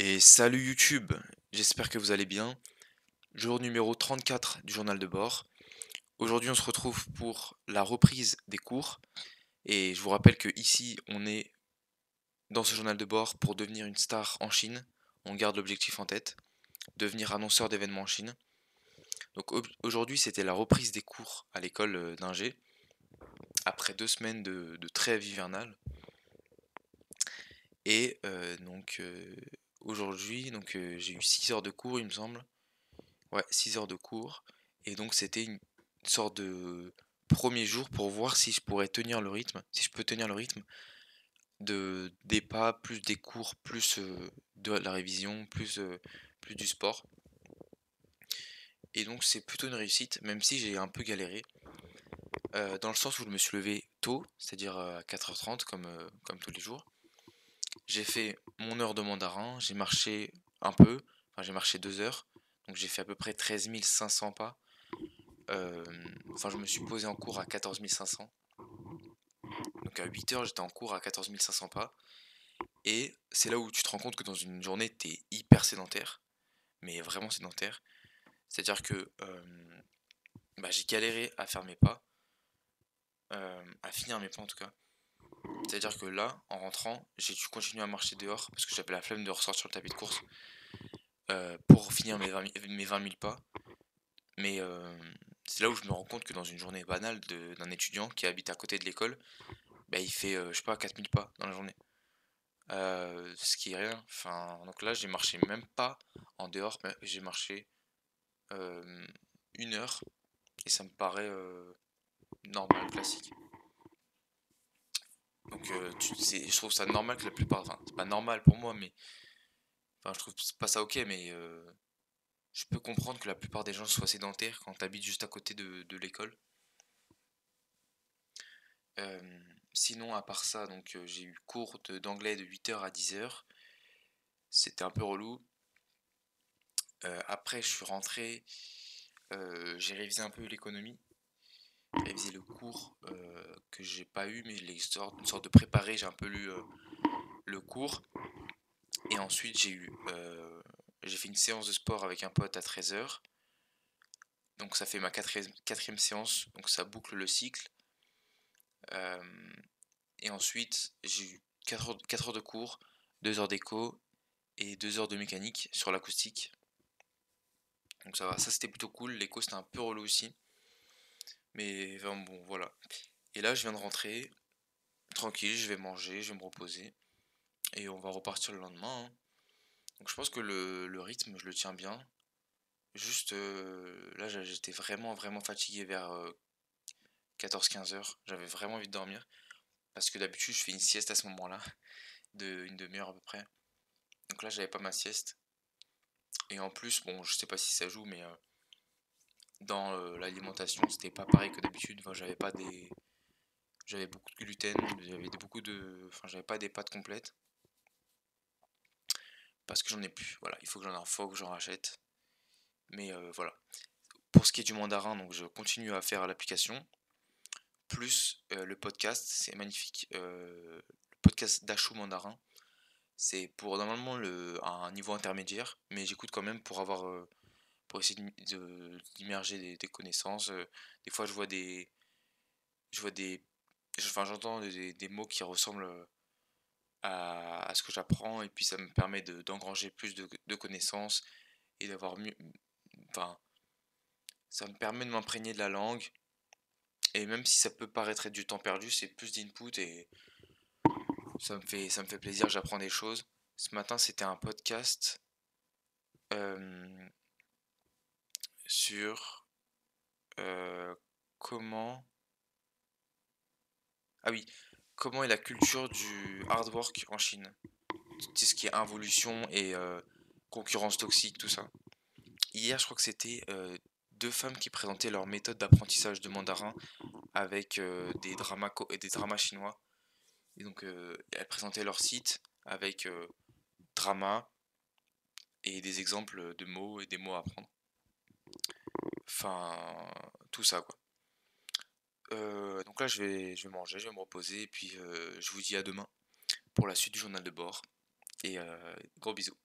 Et salut YouTube, j'espère que vous allez bien. Jour numéro 34 du journal de bord. Aujourd'hui on se retrouve pour la reprise des cours. Et je vous rappelle que ici on est dans ce journal de bord pour devenir une star en Chine. On garde l'objectif en tête, devenir annonceur d'événements en Chine. Donc aujourd'hui c'était la reprise des cours à l'école d'ingé, après 2 semaines de trêve hivernale. Et aujourd'hui j'ai eu 6 heures de cours il me semble. Ouais, 6 heures de cours. Et donc c'était une sorte de premier jour pour voir si je pourrais tenir le rythme, si je peux tenir le rythme des pas, plus des cours, plus de la révision, plus du sport. Et donc c'est plutôt une réussite, même si j'ai un peu galéré, dans le sens où je me suis levé tôt, c'est-à-dire à 4h30 comme tous les jours. J'ai fait mon heure de mandarin, j'ai marché un peu, enfin j'ai marché 2 heures, donc j'ai fait à peu près 13 500 pas. Enfin, je me suis posé en cours à 14 500. Donc à 8 heures, j'étais en cours à 14 500 pas. Et c'est là où tu te rends compte que dans une journée, t'es hyper sédentaire. Mais vraiment sédentaire. C'est-à-dire que j'ai galéré à faire mes pas. À finir mes pas en tout cas. C'est-à-dire que là, en rentrant, j'ai dû continuer à marcher dehors parce que j'avais la flemme de ressortir sur le tapis de course pour finir mes 20 000 pas. Mais c'est là où je me rends compte que dans une journée banale d'un étudiant qui habite à côté de l'école, bah, il fait, je sais pas, 4000 pas dans la journée. Ce qui est rien. Enfin, donc là, j'ai marché même pas en dehors, mais j'ai marché 1 heure et ça me paraît normal, classique. Donc, je trouve ça normal que la plupart, enfin, c'est pas normal pour moi, mais enfin, je trouve pas ça ok, mais je peux comprendre que la plupart des gens soient sédentaires quand t'habites juste à côté de l'école. Sinon, à part ça, j'ai eu cours d'anglais de 8 heures à 10 heures. C'était un peu relou. Après, je suis rentré, j'ai révisé un peu l'économie, j'ai révisé le cours que j'ai pas eu, mais une sorte de préparé, j'ai un peu lu le cours. Et ensuite, j'ai fait une séance de sport avec un pote à 13 heures. Donc ça fait ma quatrième séance, donc ça boucle le cycle. Euh, et ensuite, j'ai eu 4 heures de cours, 2 heures d'éco et 2 heures de mécanique sur l'acoustique. Donc ça va, ça c'était plutôt cool. L'écho c'était un peu relou aussi. Mais enfin, bon, voilà. Et là, je viens de rentrer, tranquille, je vais manger, je vais me reposer. Et on va repartir le lendemain, hein. Donc je pense que le rythme, je le tiens bien. Juste là, j'étais vraiment, vraiment fatigué vers 14-15 heures. J'avais vraiment envie de dormir. Parce que d'habitude, je fais une sieste à ce moment-là, de une demi-heure à peu près. Donc là, j'avais pas ma sieste. Et en plus, bon, je sais pas si ça joue, mais dans l'alimentation, c'était pas pareil que d'habitude. Enfin, j'avais beaucoup de gluten, enfin, j'avais pas des pâtes complètes. Parce que j'en ai plus. Voilà, il faut que faut que j'en rachète. Mais voilà. Pour ce qui est du mandarin, donc je continue à faire l'application. Plus le podcast, c'est magnifique. Le podcast d'Achou Mandarin. C'est pour normalement un niveau intermédiaire, mais j'écoute quand même pour essayer d'immerger des connaissances. Des fois, je vois enfin, j'entends des mots qui ressemblent à ce que j'apprends, et puis ça me permet d'engranger plus de connaissances et d'avoir mieux, enfin, ça me permet de m'imprégner de la langue. Et même si ça peut paraître être du temps perdu, c'est plus d'input et ça me fait plaisir, j'apprends des choses. Ce matin, c'était un podcast euh, sur euh, comment... Ah oui, comment est la culture du hard work en Chine. C'est ce qui est involution et concurrence toxique, tout ça. Hier, je crois que c'était 2 femmes qui présentaient leur méthode d'apprentissage de mandarin avec des dramas chinois. Et donc, elles présentaient leur site avec drama et des exemples de mots et des mots à apprendre. Enfin, tout ça, quoi. Donc là, je vais manger, je vais me reposer, et puis je vous dis à demain pour la suite du journal de bord. Et gros bisous.